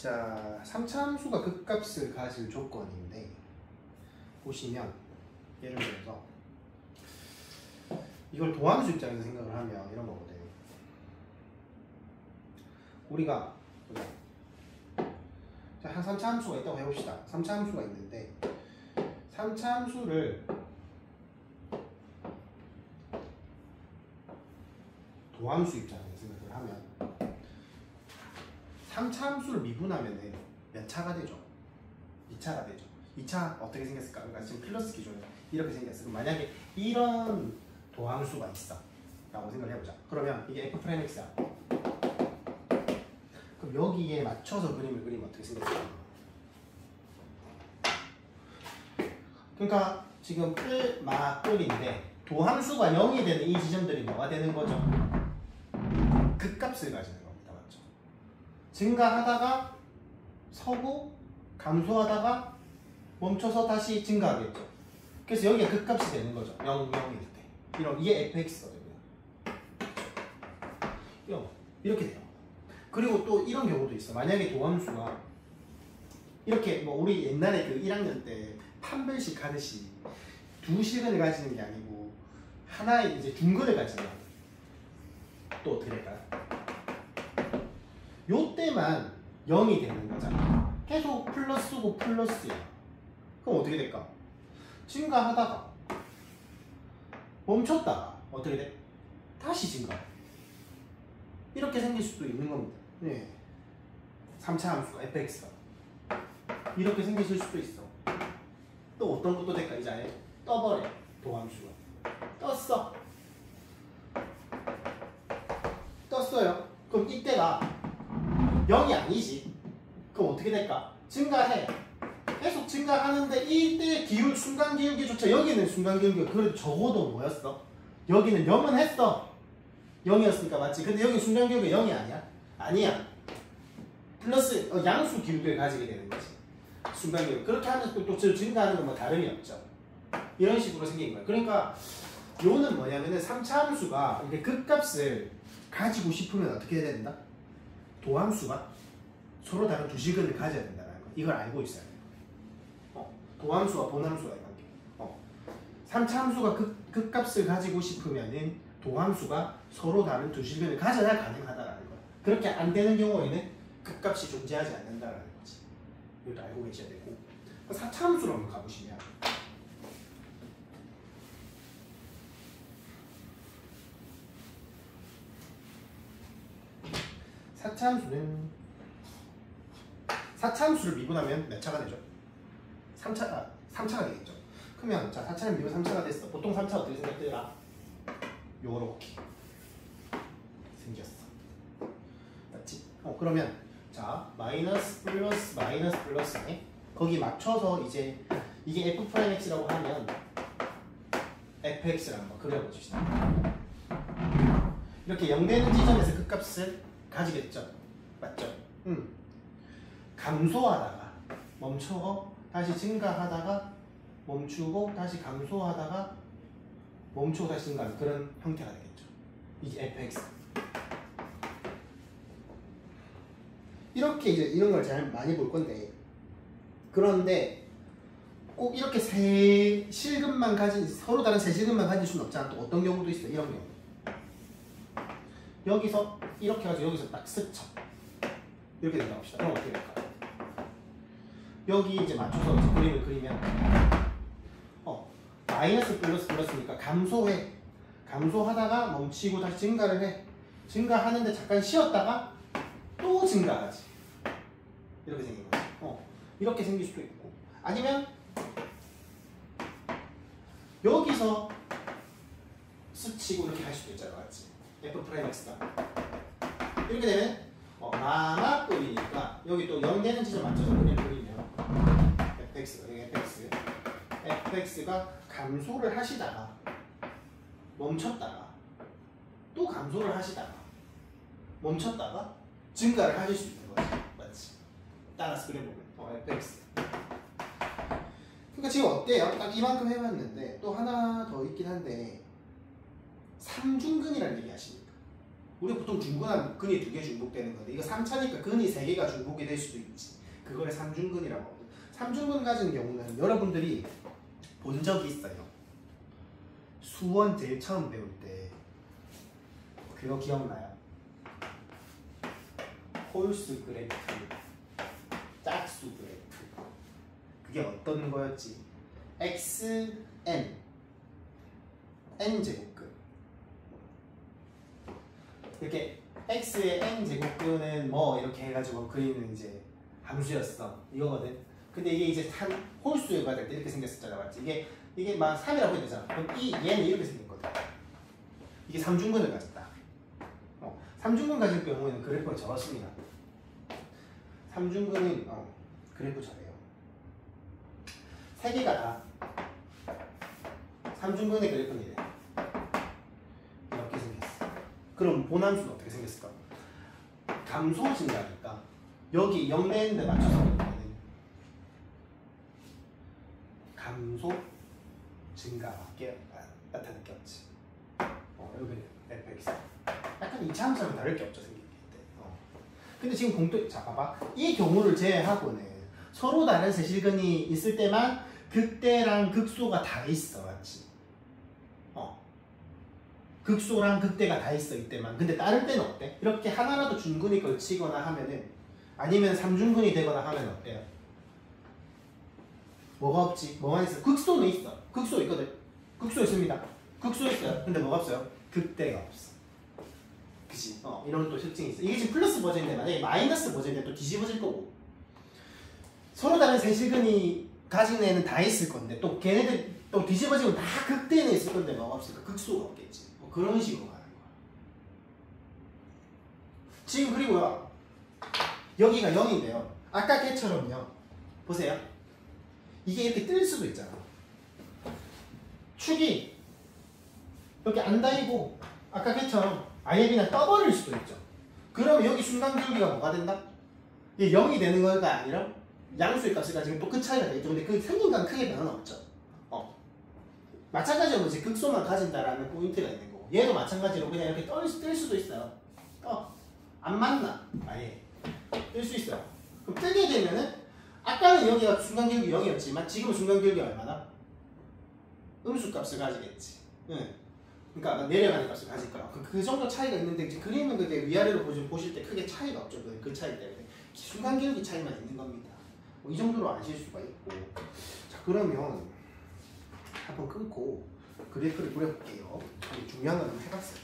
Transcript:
자, 3차 함수가 극값을 가질 조건인데 보시면 예를 들어서 이걸 도함수 입장에서 생각을 하면 이런 거거든. 우리가 보자. 자, 한 3차 함수가 있다고 해봅시다. 3차 함수가 있는데 3차 함수를 도함수 입장에서 생각을 하면 3차 함수를 미분하면 몇 차가 되죠? 2차가 되죠. 2차 어떻게 생겼을까? 그러니까 지금 플러스 기준으로 이렇게 생겼어. 그럼 만약에 이런 도함수가 있어 라고 생각을 해보자. 그러면 이게 F'X야. 그럼 여기에 맞춰서 그림을 그리면 어떻게 생겼을까? 그러니까 지금 뿔인데 도함수가 0이 되는 이 지점들이 뭐가 되는 거죠? 극값을 가지는 겁니다. 맞죠? 증가하다가 서고 감소하다가 멈춰서 다시 증가하겠죠. 그래서 여기가 극값이 되는 거죠. 0, 0일 때. 이게 fx거든요. 이렇게 돼요. 그리고 또 이런 경우도 있어. 만약에 도함수가 이렇게 뭐 우리 옛날에 그 1학년 때 판별식 하듯이 두 실근을 가지는 게 아니고 하나의 이제 중근을 가지면 또 어떻게 될까요? 요때만 0이 되는 거잖아. 계속 플러스고 플러스야. 그럼 어떻게 될까? 증가하다가 멈췄다가 어떻게 돼? 다시 증가. 이렇게 생길 수도 있는 겁니다. 네. 3차 함수가 fx가 이렇게 생기실 수도 있어. 또 어떤 것도 될까? 이제 아예 떠버려. 도함수가 떴어요. 그럼 이때가 0이 아니지. 그럼 어떻게 될까? 증가해. 계속 증가하는데 이때 기울 순간 기울기조차 여기는 순간 기울기가 그래도 적어도 뭐였어? 여기는 0은 했어. 0이었으니까 맞지? 근데 여기 순간 기울기가 0이 아니야? 아니야. 플러스 양수 기울기를 가지게 되는 거지. 순간 기울기. 그렇게 하면서 또 증가하는 건 뭐 다름이 없죠. 이런 식으로 생긴 거야. 그러니까 요는 뭐냐면은 3차 함수가 이렇게 극값을 가지고 싶으면 어떻게 해야 된다? 도함수가 서로 다른 두 식을 가져야 된다는 거. 이걸 알고 있어야 돼요. 도함수와 본함수와의 관계. 3차 함수가 극값을 가지고 싶으면은 도함수가 서로 다른 두 식을 가져야 가능하다라는 거야. 그렇게 안 되는 경우에는 극값이 존재하지 않는다라는 거지. 이것도 알고 계셔야 되고. 4차 함수로 한번 가보시면 4차 함수를 미분하면 몇 차가 되죠? 3차가 되겠죠. 그러면 자 4차를 미분 3차가 됐어. 보통 3차 어떻게 생겼더라? 요렇게 생겼어. 맞지? 그러면 자 마이너스 플러스 마이너스 플러스네. 거기 맞춰서 이제 이게 f'x라고 하면 fx를 한번 그려보시다. 이렇게 0 되는 지점에서 극값을 가지겠죠. 맞죠? 감소하다가 멈추고 다시 증가하다가 멈추고 다시 감소하다가 멈추고 다시 증가하는 그런 형태가 되겠죠. 이게 fx. 이렇게 이제 이런 걸 잘 많이 볼 건데, 그런데 꼭 이렇게 세 실근만 가진, 서로 다른 세 실근만 가질 수는 없잖아. 또 어떤 경우도 있어. 이런 경우. 여기서 이렇게 해가지고 여기서 딱 스쳐. 이렇게 된다고 합시다. 그럼 어떻게 될까? 여기 이제 맞춰서 그림을 그리면 마이너스 플러스 플러스니까 감소해. 감소하다가 멈추고 다시 증가를 해. 증가하는데 잠깐 쉬었다가 또 증가하지. 이렇게 생긴 거지. 이렇게 생길 수도 있고, 아니면 여기서 스치고 이렇게 할 수도 있잖아. 맞지? F'X가 이렇게 되면 마마뿔이니까 여기 또 0 되는 지점 맞춰서 그리면 fx가 감소를 하시다가 멈췄다가 또 감소를 하시다가 멈췄다가 증가를 하실 수 있는 거지. 맞지? 따라서 그려보면 fx. 그러니까 지금 어때요? 딱 이만큼 해봤는데 또 하나 더 있긴 한데 삼중근이라는 얘기 하십니까? 우리 보통 중근하면 근이 2개 중복되는 건데 이거 3차니까 근이 3개가 중복이 될 수도 있지. 그거를 삼중근이라고 하거든. 삼중근 가진 경우는 여러분들이 본 적이 있어요. 수원 제일 처음 배울 때 그거 기억나요? 홀수 그래프, 짝수 그래프. 그게 어떤 거였지? x, n, n 제곱근. 이렇게 x의 n 제곱근은 뭐 이렇게 해가지고 그리는 이제 함수였어. 이거거든. 근데 이게 이제 홀수가 될 때 이렇게 생겼었잖아, 맞지? 이게 막 3이라고 해야 되잖아. 그럼 얘는 이렇게 생긴 거다. 이게 삼중근을 가졌다. 삼중근 가질 경우에는 그래프가 저렇습니다. 삼중근은 그래프 저래요. 3개가 다 삼중근의 그래프는 이래. 이렇게 생겼어. 그럼 본함수는 어떻게 생겼을까? 감소 증가니까 여기 0 내는데 맞춰서 보면 감소 증가밖에 나타낼 게 없지. 여기 fx. 약간 2차 함수랑 다를 게 없죠, 생긴 게. 근데 지금 자, 봐봐. 이 경우를 제외하고는 서로 다른 세실근이 있을 때만 극대랑 극소가 다 있어, 맞지? 극소랑 극대가 다 있어, 이때만. 근데 다른 때는 어때? 이렇게 하나라도 중근이 걸치거나 하면은, 아니면 삼중근이 되거나 하면 어때요? 뭐가 없지? 뭐가 있어? 극소는 있어. 극소 있거든. 극소 있습니다. 극소 있어요. 근데 뭐가 없어요? 극대가 없어. 그치? 이런 또 특징이 있어. 이게 지금 플러스 버전인데 만약에 마이너스 버전인데 또 뒤집어질 거고. 서로 다른 세실근이 가진 애는 다 있을 건데 또 걔네들 또 뒤집어지면 다 극대는 있을 건데 뭐가 없을까? 극소가 없겠지. 그런 식으로 가는 거야. 지금 그리고요. 여기가 0인데요. 아까 걔처럼요. 보세요. 이게 이렇게 뜰 수도 있잖아. 축이 이렇게 안 닿이고 아까 걔처럼 아예 그냥 떠버릴 수도 있죠. 그러면 여기 순간기울기가 뭐가 된다? 이게 0이 되는 거가 아니라 양수의 값을 가지고 또 그 차이가 되겠죠. 근데 그 생긴 건 크게 변화는 없죠. 마찬가지로 이제 극소만 가진다라는 포인트가 있는 거고 얘도 마찬가지로 그냥 이렇게 뜰 수도 있어요. 안 맞나? 아예 뜰 수 있어요. 그럼 뜨게 되면은 아까는 여기가 순간기울기 0이었지만 지금은 순간기울기가 얼마나? 음수 값을 가지겠지. 그러니까 내려가는 값을 가질 거라. 그 정도 차이가 있는데 그림은 그게 위아래로 보실 때 크게 차이가 없죠. 그 차이 때문에 순간기울기 차이만 있는 겁니다. 이 정도로 아실 수가 있고. 자, 그러면 한번 끊고 그래프를 그려볼게요. 중요한 건 한번 해봤어요.